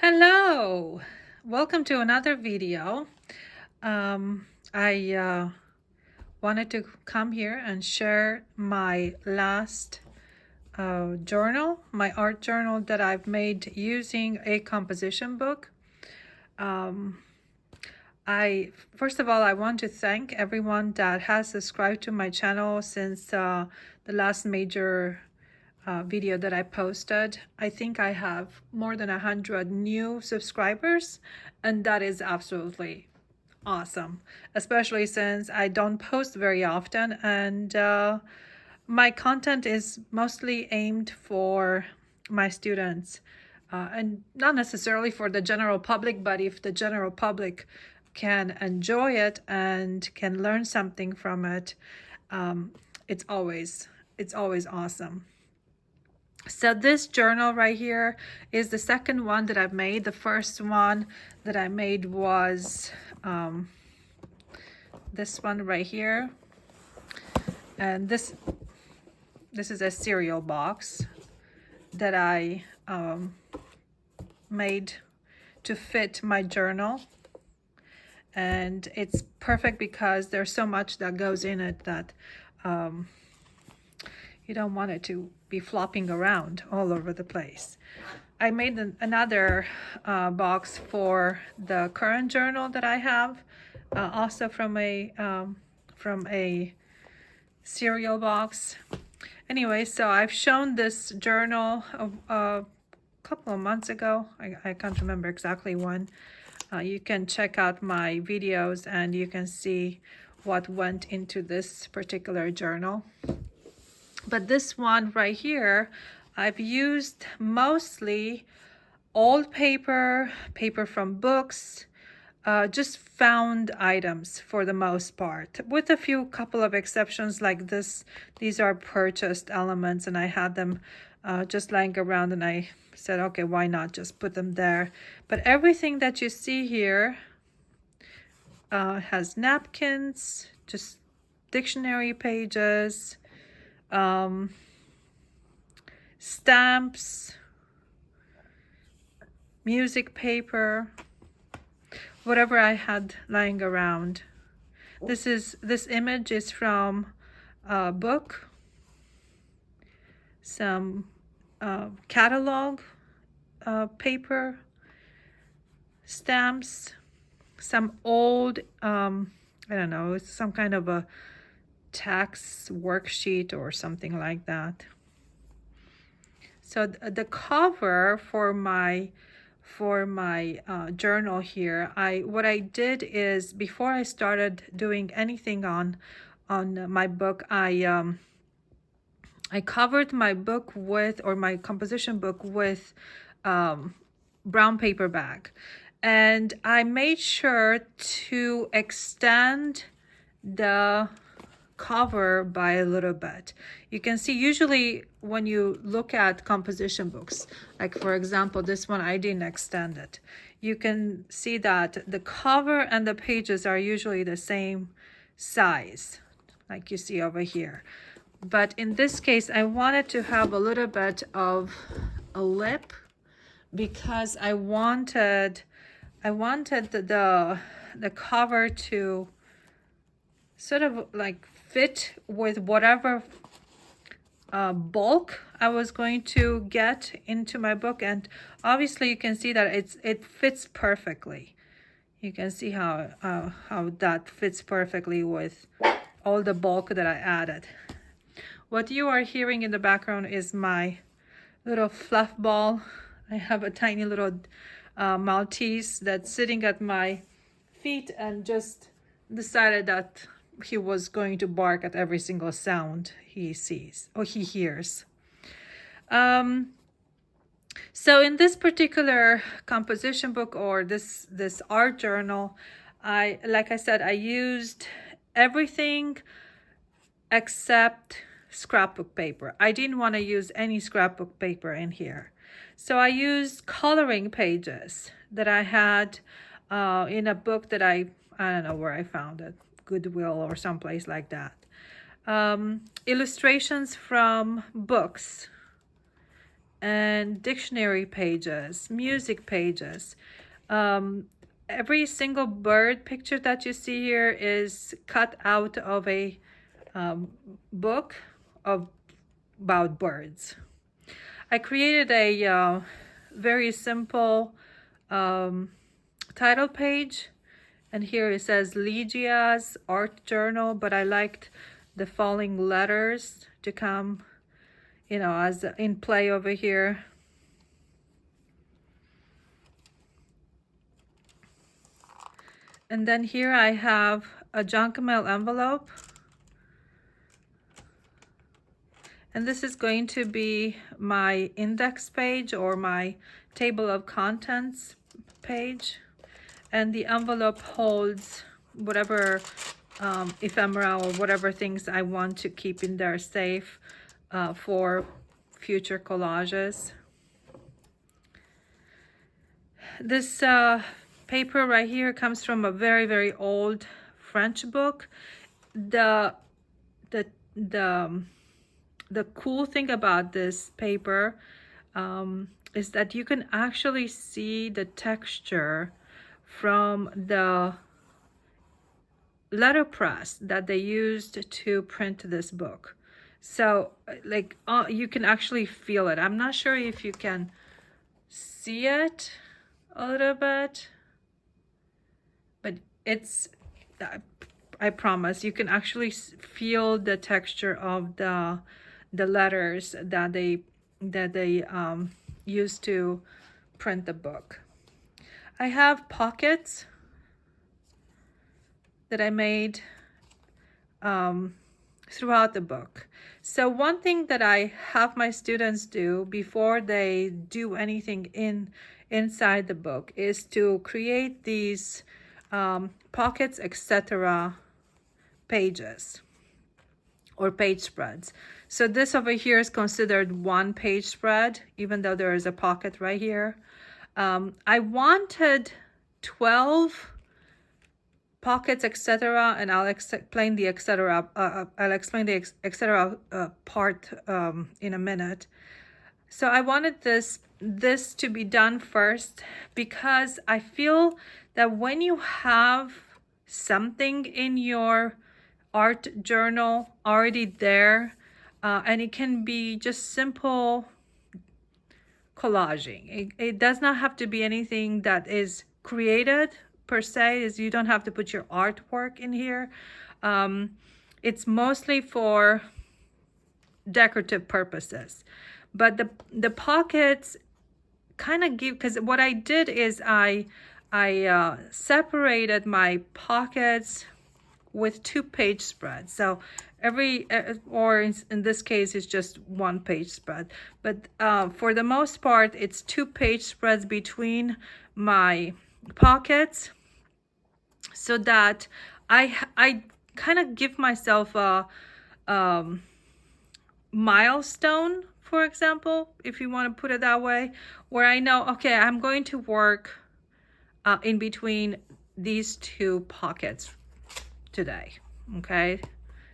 Hello, welcome to another video. I wanted to come here and share my last journal, my art journal that I've made using a composition book. First of all, I want to thank everyone that has subscribed to my channel since the last major video that I posted. I think I have more than 100 new subscribers, and that is absolutely awesome, especially since I don't post very often, and my content is mostly aimed for my students, and not necessarily for the general public, but if the general public can enjoy it and can learn something from it, it's always awesome. So this journal right here is the second one that I've made. The first one that I made was this one right here. And this is a cereal box that I made to fit my journal. And it's perfect because there's so much that goes in it that you don't want it to be flopping around all over the place. I made another box for the current journal that I have, also from a cereal box. Anyway, so I've shown this journal a couple of months ago. I can't remember exactly when. You can check out my videos and you can see what went into this particular journal. But this one right here, I've used mostly old paper from books, just found items for the most part, with a few couple of exceptions like this. These are purchased elements and I had them just lying around and I said, okay, why not just put them there? But everything that you see here has napkins, just dictionary pages, stamps, music paper, whatever I had lying around. This image is from a book, some catalog paper, stamps, some old I don't know, it's some kind of a tax worksheet or something like that. So the cover for my journal here, what I did is, before I started doing anything on my book, I covered my book with, or my composition book with, brown paper bag, and I made sure to extend the cover by a little bit. You can see usually when you look at composition books, like for example this one, I didn't extend it. You can see that the cover and the pages are usually the same size, like you see over here. But in this case, I wanted to have a little bit of a lip because I wanted the cover to sort of like fit with whatever bulk I was going to get into my book. And obviously you can see that it fits perfectly. You can see how that fits perfectly with all the bulk that I added. What you are hearing in the background is my little fluff ball. I have a tiny little Maltese that's sitting at my feet and just decided that he was going to bark at every single sound he sees or he hears. So in this particular composition book, or this art journal, like I said, I used everything except scrapbook paper. I didn't want to use any scrapbook paper in here. So I used coloring pages that I had in a book that I don't know where I found it, Goodwill or someplace like that. Illustrations from books, and dictionary pages, music pages. Every single bird picture that you see here is cut out of a book about birds. I created a very simple title page, and here it says Lygia's art journal, but I liked the falling letters to come, you know, as in play over here. And then here I have a junk mail envelope. And this is going to be my index page or my table of contents page. And the envelope holds whatever ephemera or whatever things I want to keep in there safe for future collages. This paper right here comes from a very, very old French book. The cool thing about this paper is that you can actually see the texture from the letterpress that they used to print this book. So like you can actually feel it. I'm not sure if you can see it a little bit, but it's, I promise you can actually feel the texture of the letters that they used to print the book. I have pockets that I made throughout the book. So one thing that I have my students do before they do anything inside the book is to create these pockets, etc. pages or page spreads. So this over here is considered one page spread, even though there is a pocket right here. I wanted 12 pockets, etc., and I'll explain the etc. I'll explain the etc. Part in a minute. So I wanted this to be done first because I feel that when you have something in your art journal already there, and it can be just simple collaging. It does not have to be anything that is created per se, is you don't have to put your artwork in here. It's mostly for decorative purposes. But the pockets kind of give, because what I did is I separated my pockets with 2 page spreads. So every, or in this case, it's just 1 page spread. But for the most part, it's 2 page spreads between my pockets, so that I kind of give myself a milestone, for example, if you want to put it that way, where I know, okay, I'm going to work in between these 2 pockets today. Okay,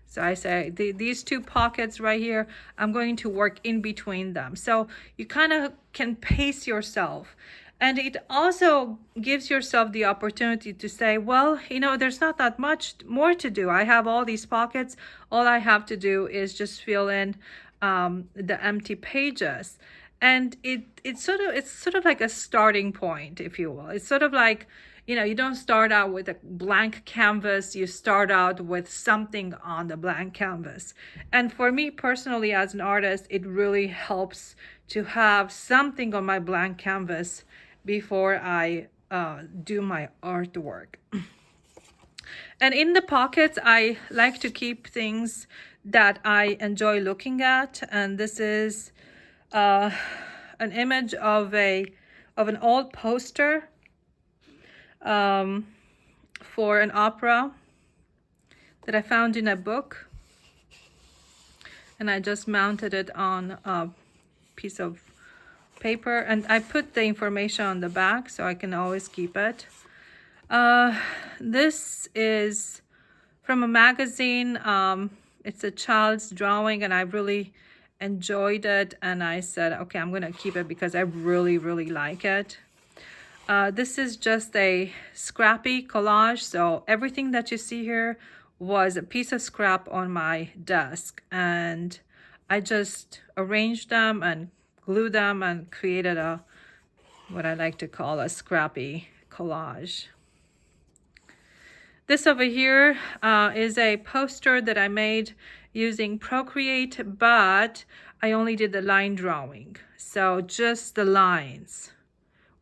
so I say these 2 pockets right here, I'm going to work in between them. So you kind of can pace yourself, and it also gives yourself the opportunity to say, well, you know, there's not that much more to do. I have all these pockets. All I have to do is just fill in the empty pages. And it's sort of like a starting point, if you will. It's sort of like, you know, you don't start out with a blank canvas, you start out with something on the blank canvas. And for me personally, as an artist, it really helps to have something on my blank canvas before I do my artwork. And in the pockets, I like to keep things that I enjoy looking at. And this is an image of an old poster for an opera that I found in a book, and I just mounted it on a piece of paper, and I put the information on the back so I can always keep it. This is from a magazine. It's a child's drawing, and I really enjoyed it, and I said, okay, I'm gonna keep it because I really, really like it. This is just a scrappy collage, so everything that you see here was a piece of scrap on my desk, and I just arranged them and glued them and created a what I like to call a scrappy collage. This over here is a poster that I made using Procreate, but I only did the line drawing, so just the lines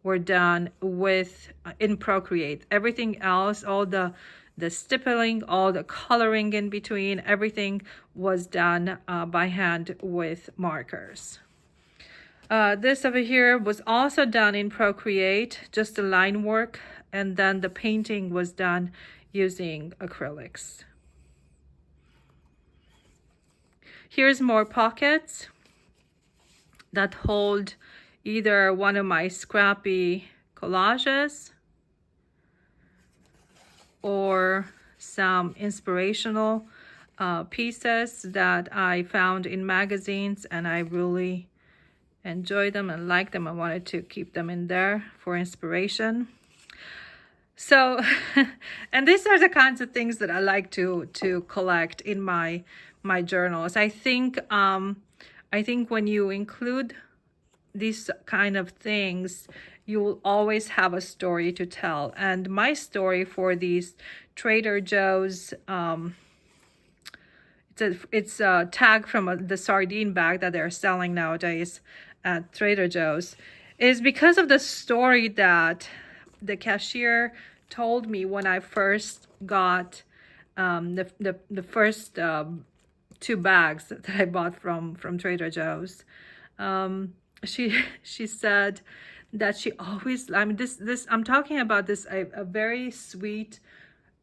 were done with in Procreate. Everything else, all the stippling, all the coloring in between, everything was done by hand with markers. This over here was also done in Procreate, just the line work, and then the painting was done using acrylics. Here's more pockets that hold either one of my scrappy collages or some inspirational pieces that I found in magazines, and I really enjoyed them and liked them. I wanted to keep them in there for inspiration. So, and these are the kinds of things that I like to collect in my journals. I think when you include these kind of things, you will always have a story to tell. And my story for these Trader Joe's, it's a tag from the sardine bag that they're selling nowadays at Trader Joe's, is because of the story that the cashier told me when I first got the first 2 bags that I bought from Trader Joe's. She said that she always, I mean, this I'm talking about this a very sweet,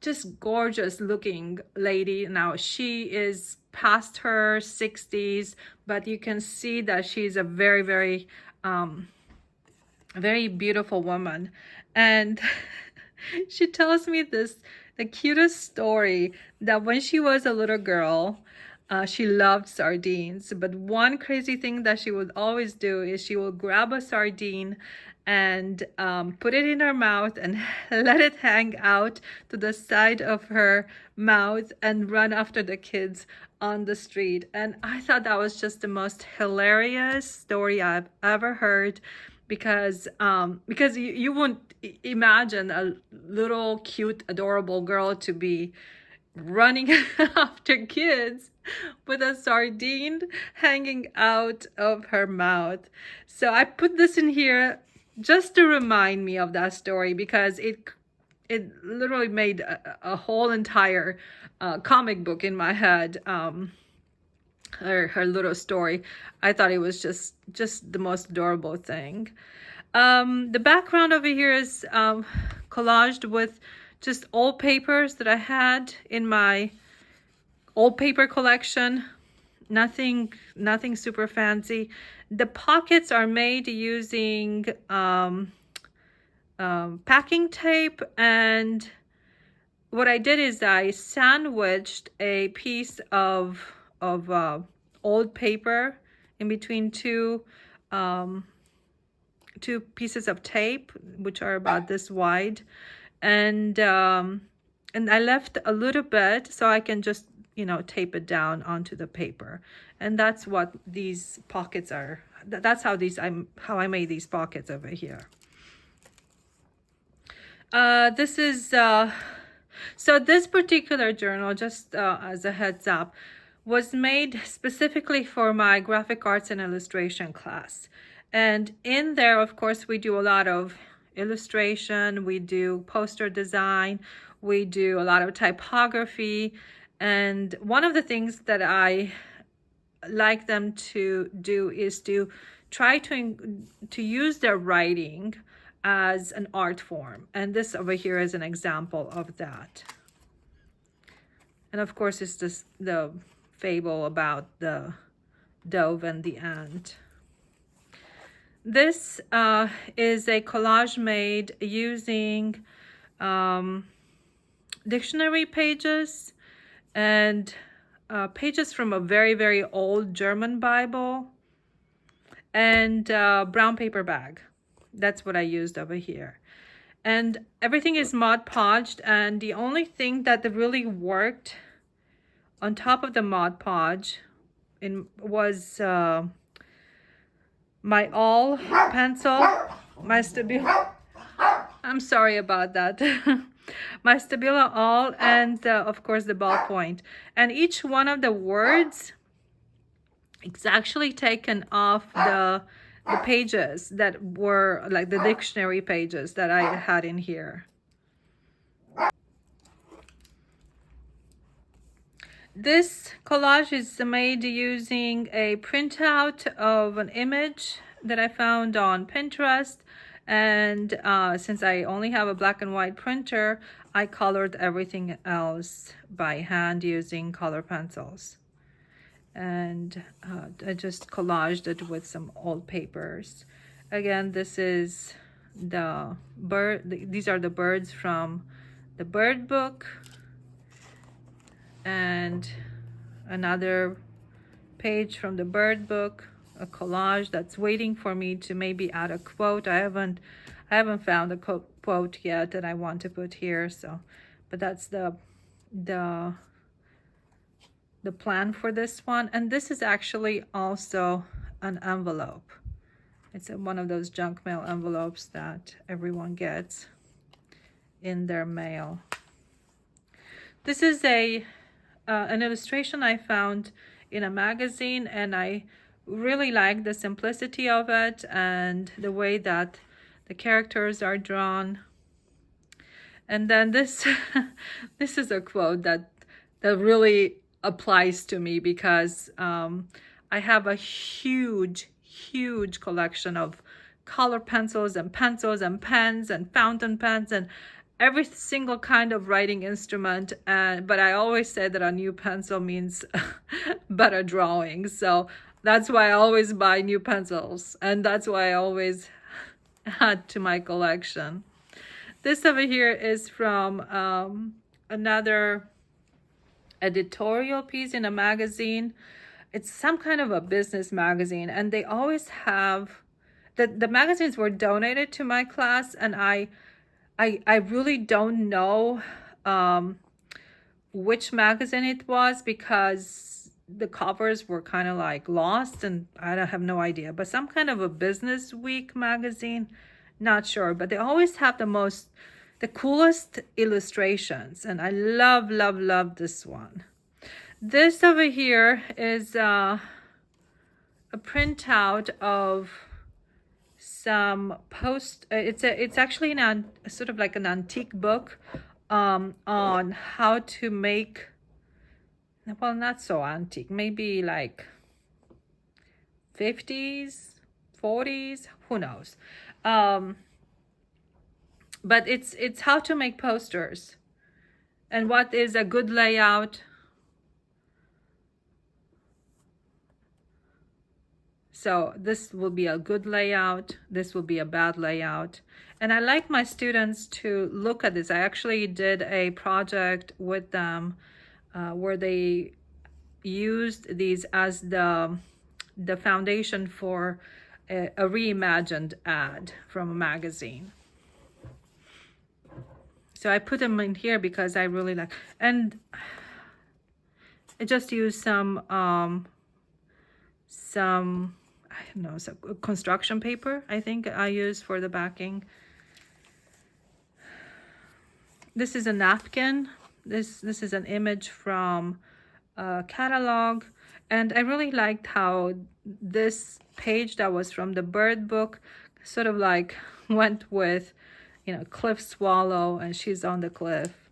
just gorgeous looking lady. Now she is past her 60s, but you can see that she's a very, very very beautiful woman. And she tells me the cutest story, that when she was a little girl, she loved sardines, but one crazy thing that she would always do is she would grab a sardine and put it in her mouth and let it hang out to the side of her mouth and run after the kids on the street. And I thought that was just the most hilarious story I've ever heard, because you wouldn't imagine a little cute adorable girl to be running after kids with a sardine hanging out of her mouth. So I put this in here just to remind me of that story, because it literally made a whole entire comic book in my head. Her little story. I thought it was just the most adorable thing. The background over here is collaged with just old papers that I had in my old paper collection. Nothing super fancy. The pockets are made using packing tape, and what I did is I sandwiched a piece of old paper in between two pieces of tape, which are about this wide, and I left a little bit so I can just tape it down onto the paper. And that's what these pockets are. That's how I made these pockets over here. This is so this particular journal, just as a heads up, was made specifically for my graphic arts and illustration class. And in there, of course, we do a lot of illustration, we do poster design, we do a lot of typography. And one of the things that I like them to do is to try to use their writing as an art form. And this over here is an example of that. And of course, it's just the fable about the dove and the ant. This is a collage made using dictionary pages and pages from a very, very old German Bible and brown paper bag. That's what I used over here. And everything is Mod Podged, and the only thing that really worked on top of the Mod Podge was my all pencil, my Stabilo. I'm sorry about that. My Stabilo all, and of course the ballpoint. And each one of the words, it's actually taken off the pages that were like the dictionary pages that I had in here. This collage is made using a printout of an image that I found on Pinterest, and since I only have a black and white printer, I colored everything else by hand using color pencils. And I just collaged it with some old papers. Again, this is the bird. These are the birds from the bird book. And another page from the bird book, a collage that's waiting for me to maybe add a quote. I haven't found a quote yet that I want to put here, so but that's the plan for this one. And this is actually also an envelope. It's one of those junk mail envelopes that everyone gets in their mail. This is an illustration I found in a magazine, and I really like the simplicity of it and the way that the characters are drawn. And then this this is a quote that really applies to me, because I have a huge collection of color pencils and pens and fountain pens and every single kind of writing instrument, but I always say that a new pencil means better drawing. So that's why I always buy new pencils, and that's why I always add to my collection. This over here is from another editorial piece in a magazine. It's some kind of a business magazine, and they always have the magazines were donated to my class, and I really don't know which magazine it was, because the covers were kind of like lost, and I have no idea. But some kind of a Business Week magazine, not sure. But they always have the coolest illustrations, and I love this one. This over here is a printout of some it's actually sort of like an antique book on how to make, well, not so antique, maybe like 50s 40s, who knows, but it's how to make posters and what is a good layout. So this will be a good layout, this will be a bad layout. And I like my students to look at this. I actually did a project with them where they used these as the foundation for a reimagined ad from a magazine. So I put them in here because I really like, and I just used some I don't know, some construction paper, I think I used for the backing. This is a napkin. This is an image from a catalog, and I really liked how this page that was from the bird book sort of like went with, you know, cliff swallow, and she's on the cliff.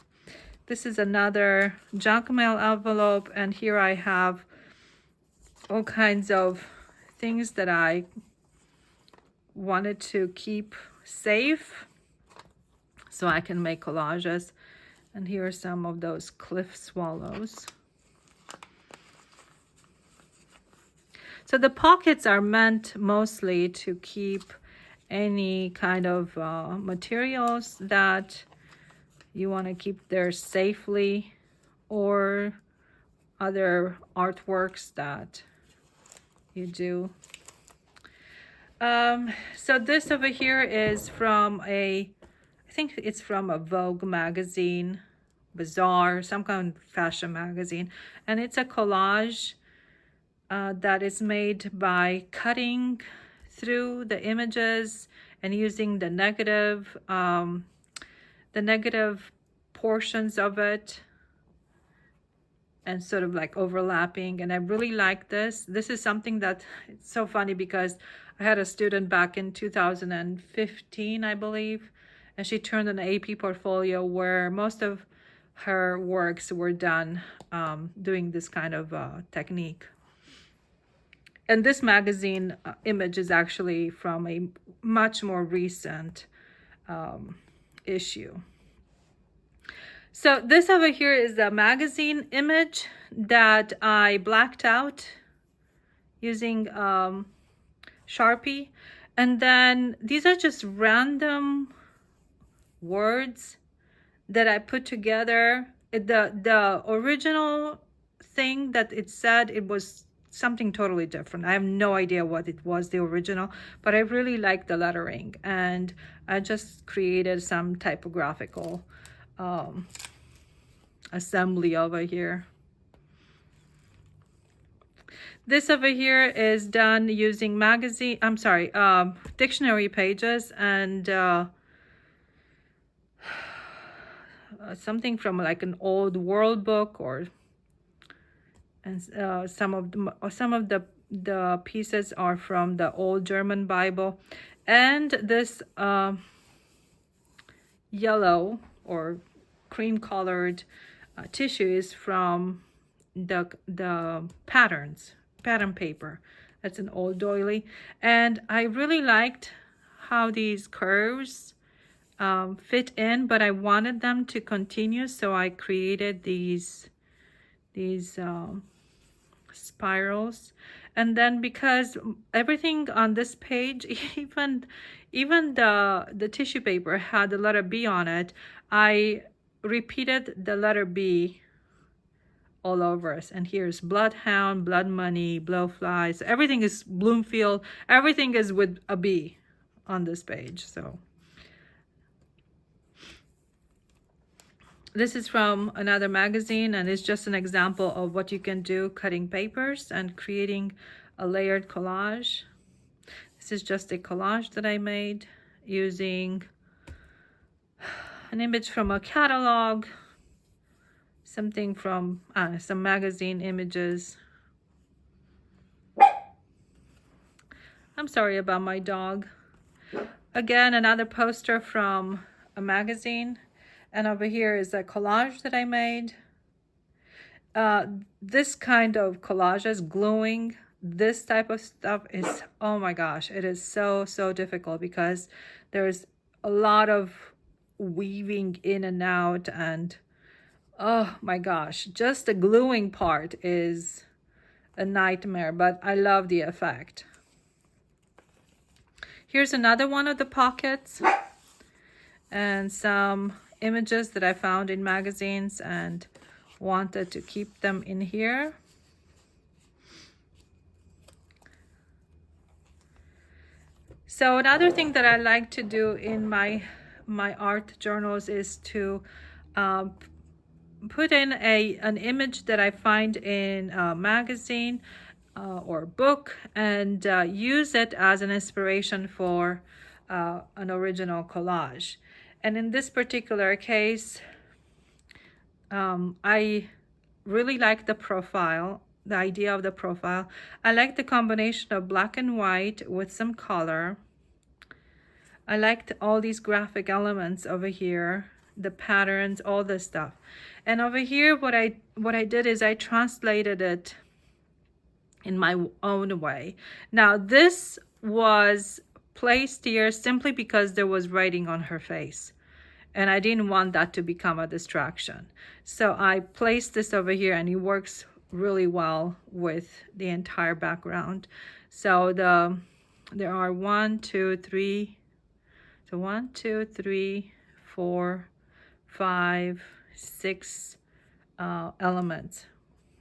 This is another junk mail envelope, and here I have all kinds of things that I wanted to keep safe so I can make collages. And here are some of those cliff swallows. So the pockets are meant mostly to keep any kind of materials that you want to keep there safely, or other artworks that you do. So this over here is from I think it's from a Vogue magazine, Bazaar, some kind of fashion magazine. And it's a collage that is made by cutting through the images and using the negative portions of it and sort of like overlapping. And I really like this. This is something that, it's so funny because I had a student back in 2015, I believe, and she turned an AP portfolio where most of her works were done doing this kind of technique. And this magazine image is actually from a much more recent issue. So this over here is the magazine image that I blacked out using Sharpie. And then these are just random words that I put together. The original thing that it said, it was something totally different. I have no idea what it was, the original, but I really like the lettering, and I just created some typographical assembly over here. This over here is done using dictionary pages and something from like an old world book, and some of the pieces are from the old German Bible, and this yellow or cream colored tissue is from the pattern paper. That's an old doily, and I really liked how these curves fit in, but I wanted them to continue, so I created these spirals. And then because everything on this page, even the tissue paper had the letter B on it, I repeated the letter B all over us. And here's bloodhound, blood money, blowflies, everything is Bloomfield, everything is with a B on this page. So this is from another magazine, and it's just an example of what you can do cutting papers and creating a layered collage. This is just a collage that I made using an image from a catalog, something from some magazine images. I'm sorry about my dog. Again, another poster from a magazine. And over here is a collage that I made. This kind of collages, gluing this type of stuff is, oh my gosh, it is so difficult because there's a lot of weaving in and out, and oh my gosh, just the gluing part is a nightmare, but I love the effect. Here's another one of the pockets and some images that I found in magazines and wanted to keep them in here. So another thing that I like to do in my art journals is to put in an image that I find in a magazine or book, and use it as an inspiration for an original collage. And in this particular case, I really like the profile, the idea of the profile. I like the combination of black and white with some color. I liked all these graphic elements over here, the patterns, all this stuff. And over here, what I did is I translated it in my own way. Now, this was placed here simply because there was writing on her face, and I didn't want that to become a distraction. So I placed this over here, and it works really well with the entire background. So there are 1, 2, 3, so 1, 2, 3, 4, 5, 6 elements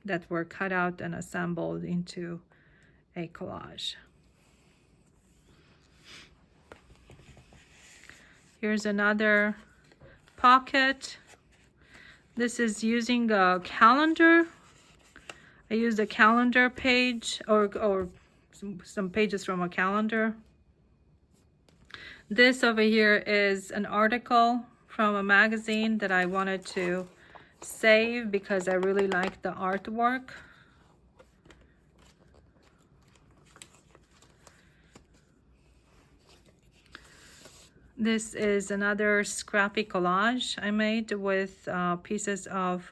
that were cut out and assembled into a collage. Here's another pocket. This is using a calendar. I used a calendar page or some pages from a calendar. This over here is an article from a magazine that I wanted to save because I really like the artwork. This is another scrappy collage I made with pieces of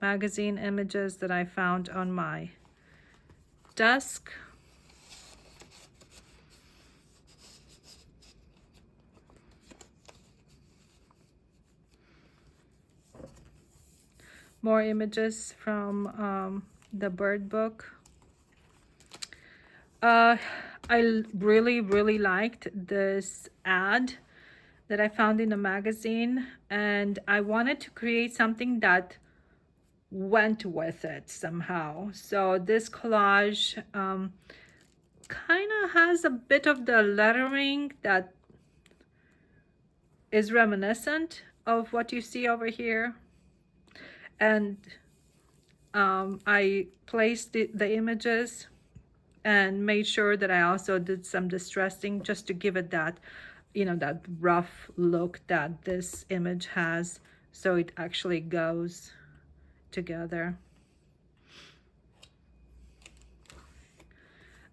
magazine images that I found on my desk. More images from the bird book. I really liked this ad that I found in a magazine, and I wanted to create something that went with it somehow. So this collage kind of has a bit of the lettering that is reminiscent of what you see over here. And I placed the images and made sure that I also did some distressing just to give it that, you know, that rough look that this image has, so it actually goes together.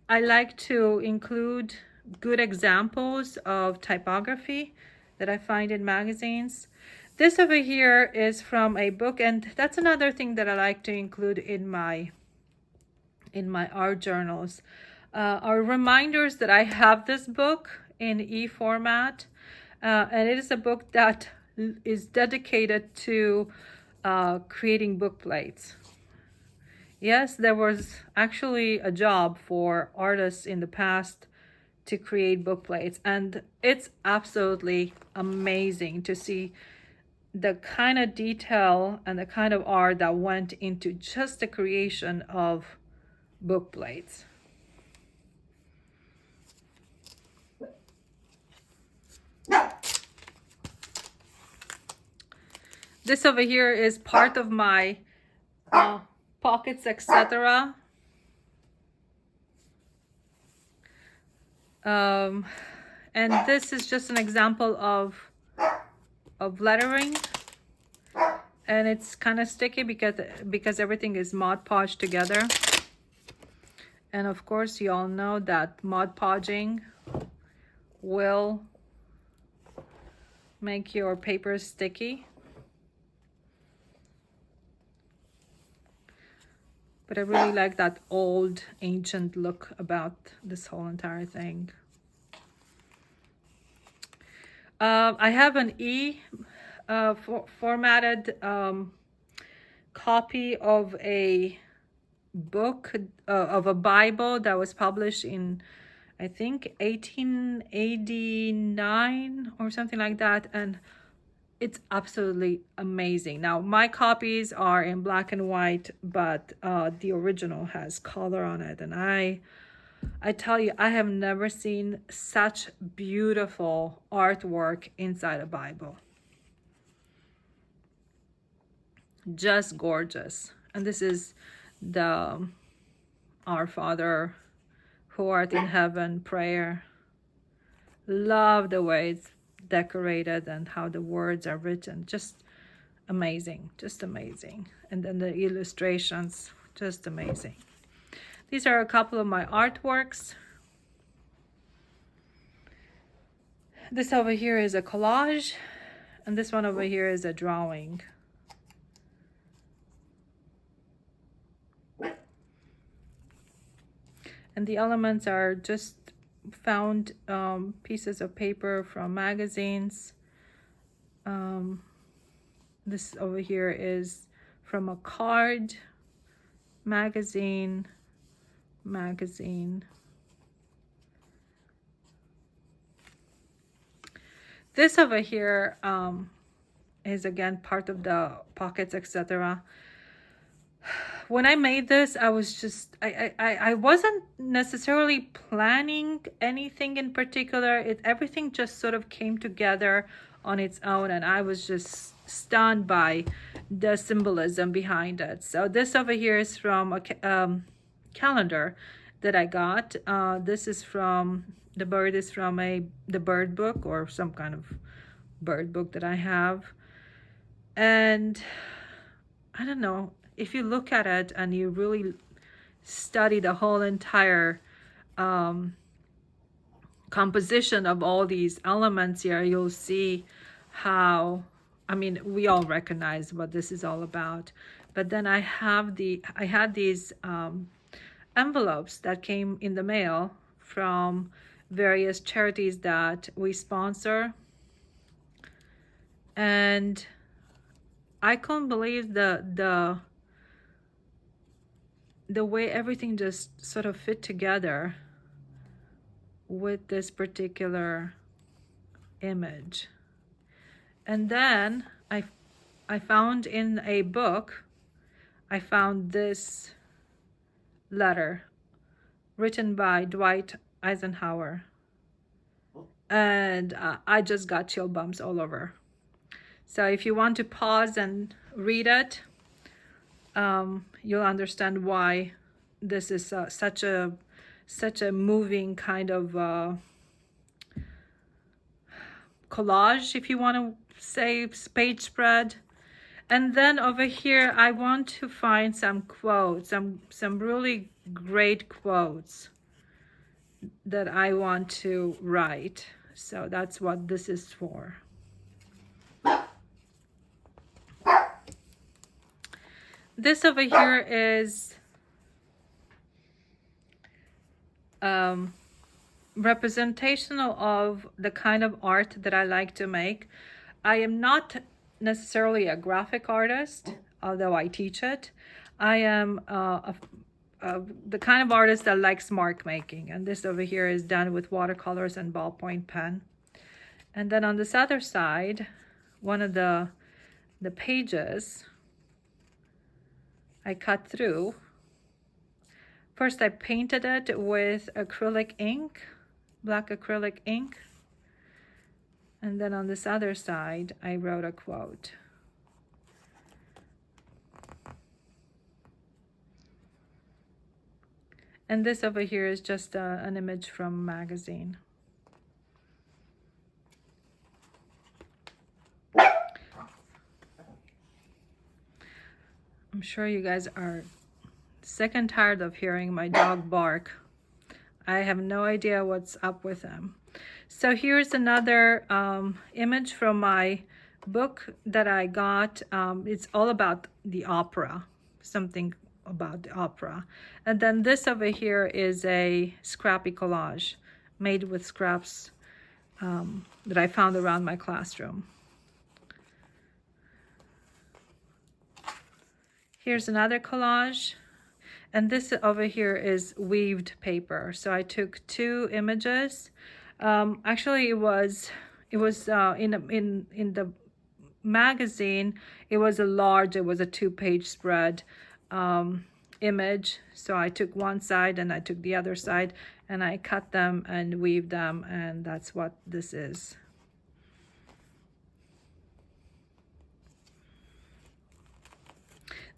I like to include good examples of typography that I find in magazines. This over here is from a book, and that's another thing that I like to include in my art journals, are reminders that I have this book in e-format, and it is a book that is dedicated to creating book plates. Yes, there was actually a job for artists in the past to create book plates, and it's absolutely amazing to see the kind of detail and the kind of art that went into just the creation of book plates. This over here is part of my pockets, etc. And this is just an example of lettering, and it's kind of sticky because everything is Mod Podge together. And of course, you all know that Mod Podging will make your paper sticky. But I really like that old, ancient look about this whole entire thing. I have an formatted copy of a book, of a Bible that was published in, I think, 1889 or something like that. And it's absolutely amazing. Now, my copies are in black and white, but the original has color on it. And I tell you, I have never seen such beautiful artwork inside a Bible. Just gorgeous. And this is the Our Father who art in heaven prayer. Love the way it's decorated and how the words are written. Just amazing, just amazing. And then the illustrations, just amazing. These are a couple of my artworks. This over here is a collage, and this one over here is a drawing. And the elements are just found pieces of paper from magazines. This over here is from a card, magazine. This over here is again part of the pockets, etc. when I made this, I was just, I wasn't necessarily planning anything in particular. Everything just sort of came together on its own, and I was just stunned by the symbolism behind it. So this over here is from a calendar that I got. This is from, the bird is from the bird book, or some kind of bird book that I have. And I don't know, if you look at it and you really study the whole entire composition of all these elements here, you'll see how, I mean, we all recognize what this is all about. But then I had these envelopes that came in the mail from various charities that we sponsor, and I couldn't believe the way everything just sort of fit together with this particular image. And then I found in a book, I found this letter written by Dwight Eisenhower, and I just got chill bumps all over. So if you want to pause and read it, you'll understand why this is such a moving kind of collage, if you want to say page spread. And then over here, I want to find some quotes, some really great quotes that I want to write. So that's what this is for. This over here is representational of the kind of art that I like to make. I am not necessarily a graphic artist, although I teach it. I am the kind of artist that likes mark making, and this over here is done with watercolors and ballpoint pen. And then on this other side, one of the pages I cut through. First I painted it with acrylic ink, black acrylic ink. And then on this other side, I wrote a quote. And this over here is just an image from a magazine. I'm sure you guys are sick and tired of hearing my dog bark. I have no idea what's up with him. So here's another image from my book that I got. It's all about the opera, something about the opera. And then this over here is a scrappy collage made with scraps that I found around my classroom. Here's another collage. And this over here is weaved paper. So I took two images. Actually, it was in the magazine. It was a 2-page spread image. So I took one side and I took the other side, and I cut them and weaved them, and that's what this is.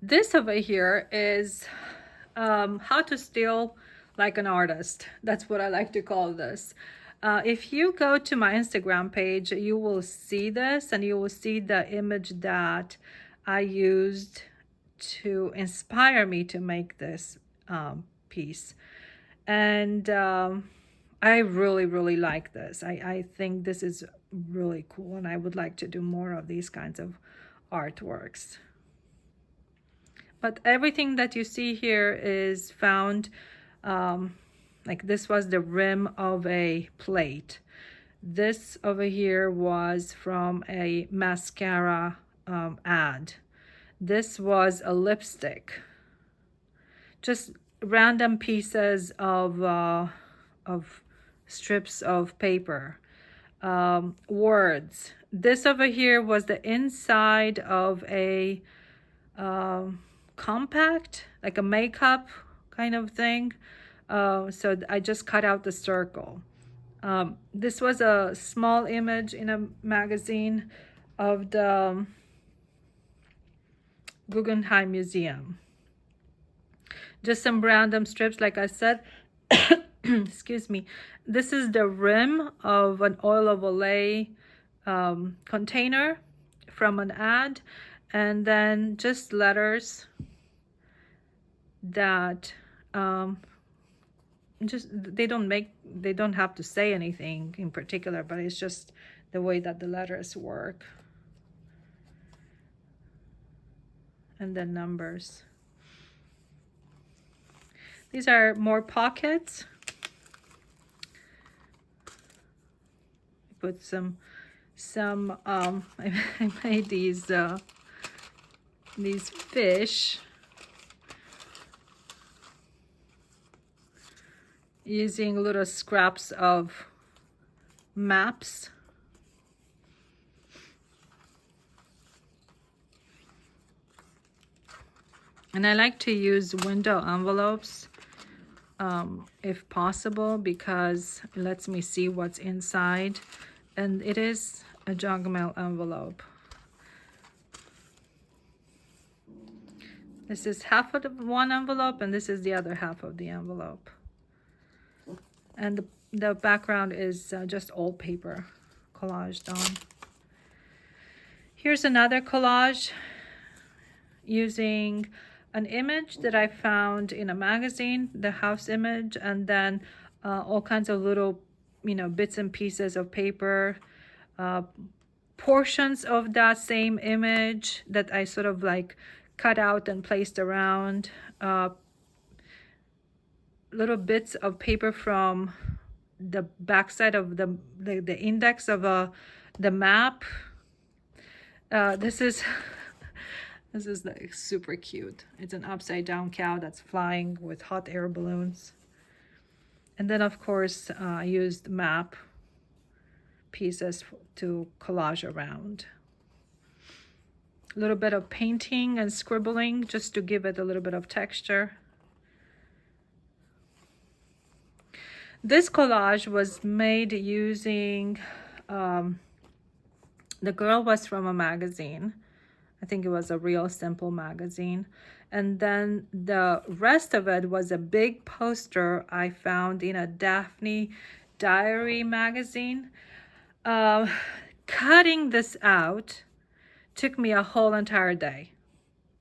This over here is how to steal like an artist. That's what I like to call this. If you go to my Instagram page, you will see this, and you will see the image that I used to inspire me to make this piece. And I really like this. I think this is really cool, and I would like to do more of these kinds of artworks. But everything that you see here is found, like this was the rim of a plate. This over here was from a mascara ad. This was a lipstick. Just random pieces of strips of paper. Words. This over here was the inside of a compact, like a makeup kind of thing. So I just cut out the circle. This was a small image in a magazine of the Guggenheim Museum. Just some random strips, like I said. Excuse me. This is the rim of an oil of Olay container from an ad, and then just letters that just they don't have to say anything in particular, but it's just the way that the letters work, and then numbers. These are more pockets. Put some I made these fish using little scraps of maps. And I like to use window envelopes if possible, because it lets me see what's inside. And it is a junk mail envelope. This is half of the one envelope, and this is the other half of the envelope. And the background is just old paper collaged on. Here's another collage using an image that I found in a magazine, the house image, and then all kinds of little, bits and pieces of paper, portions of that same image that I sort of like cut out and placed around, little bits of paper from the backside of the index of the map. This is like super cute. It's an upside down cow that's flying with hot air balloons. And then of course I used map pieces to collage around. A little bit of painting and scribbling just to give it a little bit of texture. This collage was made using, the girl was from a magazine. I think it was a Real Simple magazine. And then the rest of it was a big poster I found in a Daphne Diary magazine. Cutting this out took me a whole entire day.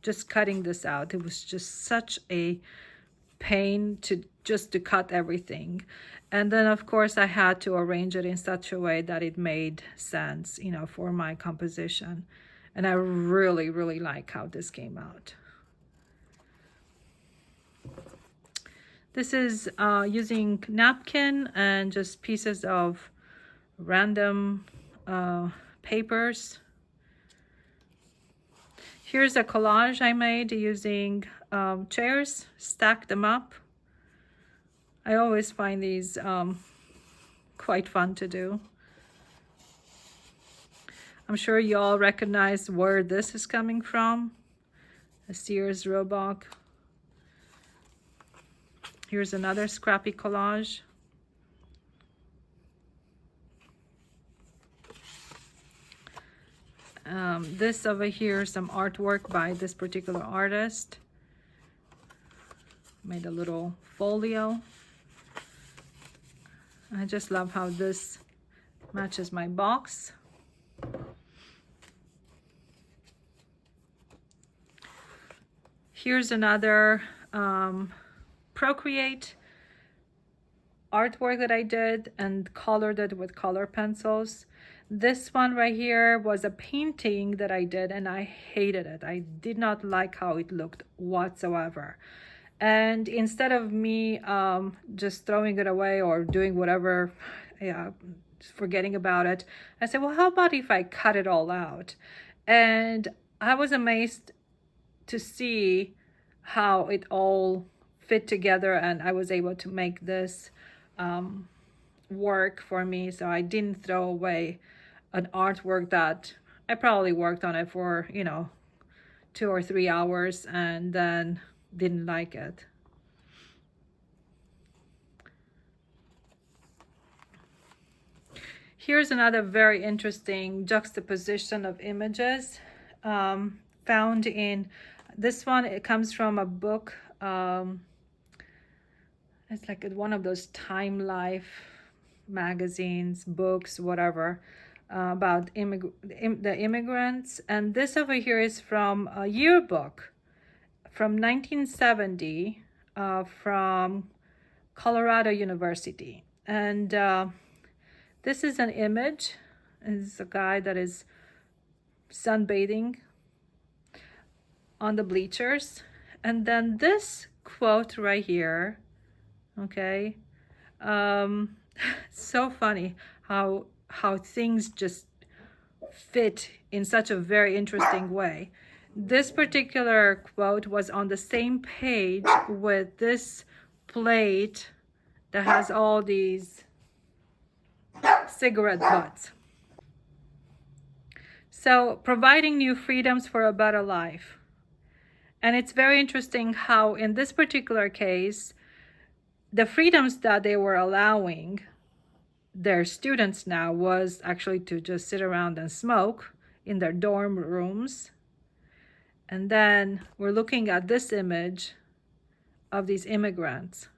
Just cutting this out. It was just such a pain to cut everything. And then of course I had to arrange it in such a way that it made sense, for my composition. And I really, really like how this came out. This is using napkin and just pieces of random papers. Here's a collage I made using chairs, stack them up. I always find these quite fun to do. I'm sure you all recognize where this is coming from. A Sears Roebuck. Here's another scrappy collage. This over here, some artwork by this particular artist. Made a little folio. I just love how this matches my box. Here's another Procreate artwork that I did and colored it with color pencils. This one right here was a painting that I did, and I hated it. I did not like how it looked whatsoever. And instead of me just throwing it away or doing whatever, forgetting about it, I said, well, how about if I cut it all out? And I was amazed to see how it all fit together, and I was able to make this work for me. So I didn't throw away an artwork that I probably worked on it for 2 or 3 hours and then didn't like it. Here's another very interesting juxtaposition of images found in this one. It comes from a book. It's like one of those Time Life magazines, books, whatever, about the immigrants. And this over here is from a yearbook from 1970 from Colorado University. And this is an image. It's a guy that is sunbathing on the bleachers. And then this quote right here, okay, so funny how things just fit in such a very interesting way. This particular quote was on the same page with this plate that has all these cigarette butts. So, providing new freedoms for a better life. And it's very interesting how in this particular case, the freedoms that they were allowing their students now was actually to just sit around and smoke in their dorm rooms. And then we're looking at this image of these immigrants.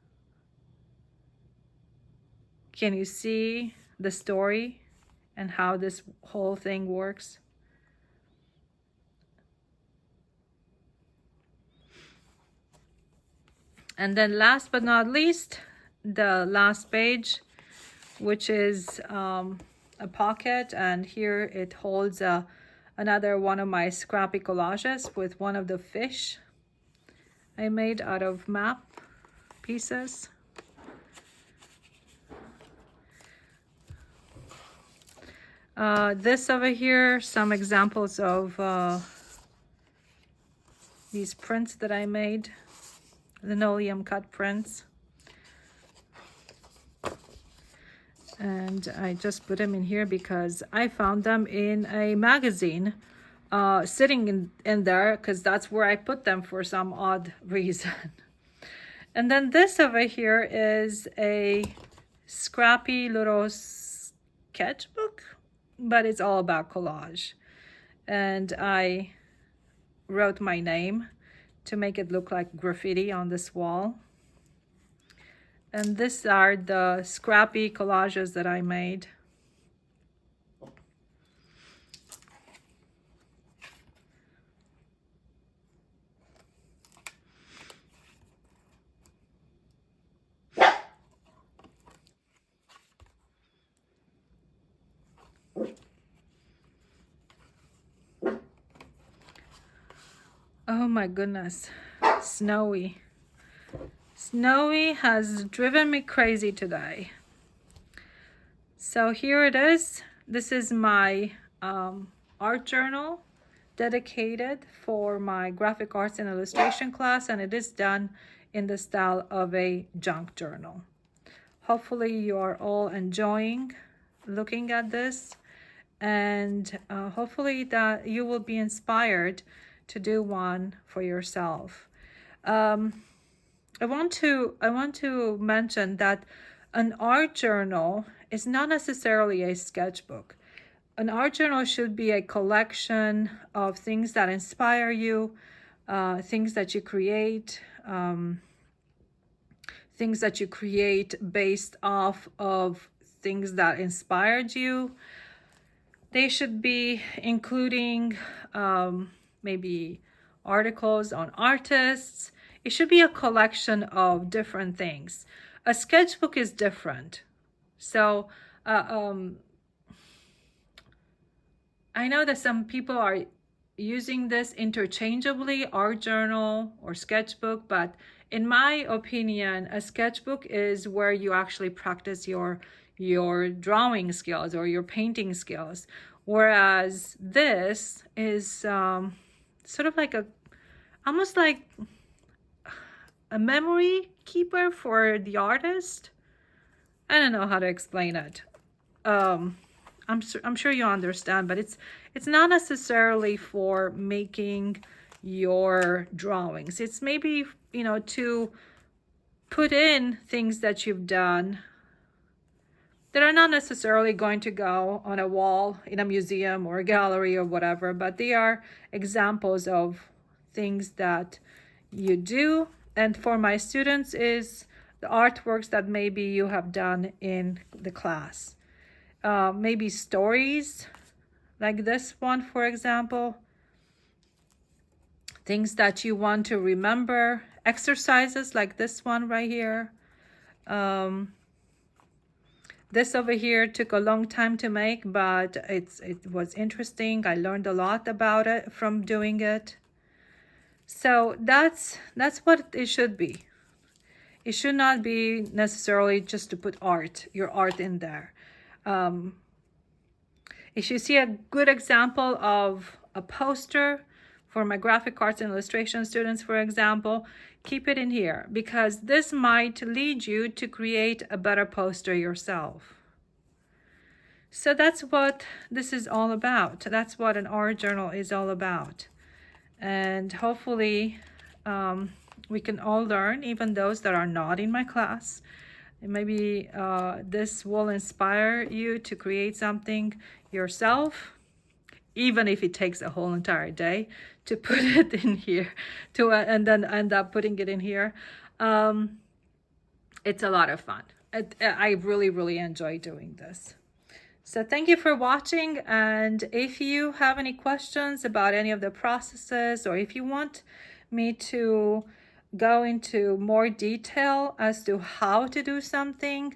Can you see the story and how this whole thing works? And then last but not least, the last page, which is a pocket, and here it holds another one of my scrappy collages with one of the fish I made out of map pieces. This over here, some examples of these prints that I made, linoleum cut prints. And I just put them in here because I found them in a magazine sitting in there, because that's where I put them for some odd reason. And then this over here is a scrappy little sketchbook, but it's all about collage. And I wrote my name to make it look like graffiti on this wall. And these are the scrappy collages that I made. Oh my goodness, snowy. Snowy has driven me crazy today. So here it is. This is my art journal dedicated for my graphic arts and illustration class, and it is done in the style of a junk journal. Hopefully you are all enjoying looking at this, and hopefully that you will be inspired to do one for yourself. I want to mention that an art journal is not necessarily a sketchbook. An art journal should be a collection of things that inspire you, things that you create, based off of things that inspired you. They should be including maybe articles on artists. It should be a collection of different things. A sketchbook is different. So I know that some people are using this interchangeably, art journal or sketchbook, but in my opinion, a sketchbook is where you actually practice your drawing skills or your painting skills, whereas this is sort of like almost like a memory keeper for the artist. I don't know how to explain it. I'm sure you understand, but it's not necessarily for making your drawings. It's maybe, you know, to put in things that you've done that are not necessarily going to go on a wall in a museum or a gallery or whatever, but they are examples of things that you do. And for my students is the artworks that maybe you have done in the class. Maybe stories like this one, for example. Things that you want to remember. Exercises like this one right here. This over here took a long time to make, but it was interesting. I learned a lot about it from doing it. So that's what it should be. It should not be necessarily just to put your art in there. If you see a good example of a poster for my graphic arts and illustration students, for example, keep it in here, because this might lead you to create a better poster yourself. So that's what this is all about. That's what an art journal is all about. And hopefully we can all learn, even those that are not in my class. And maybe this will inspire you to create something yourself, even if it takes a whole entire day to put it in here, and then end up putting it in here. It's a lot of fun. I really, really enjoy doing this. So thank you for watching, and if you have any questions about any of the processes, or if you want me to go into more detail as to how to do something,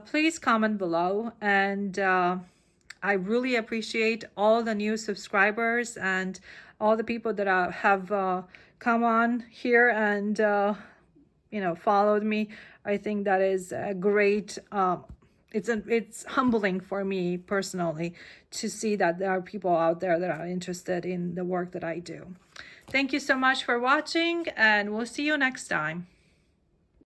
please comment below. And I really appreciate all the new subscribers and all the people that have come on here and followed me. I think that is a great it's humbling for me personally to see that there are people out there that are interested in the work that I do. Thank you so much for watching, and we'll see you next time.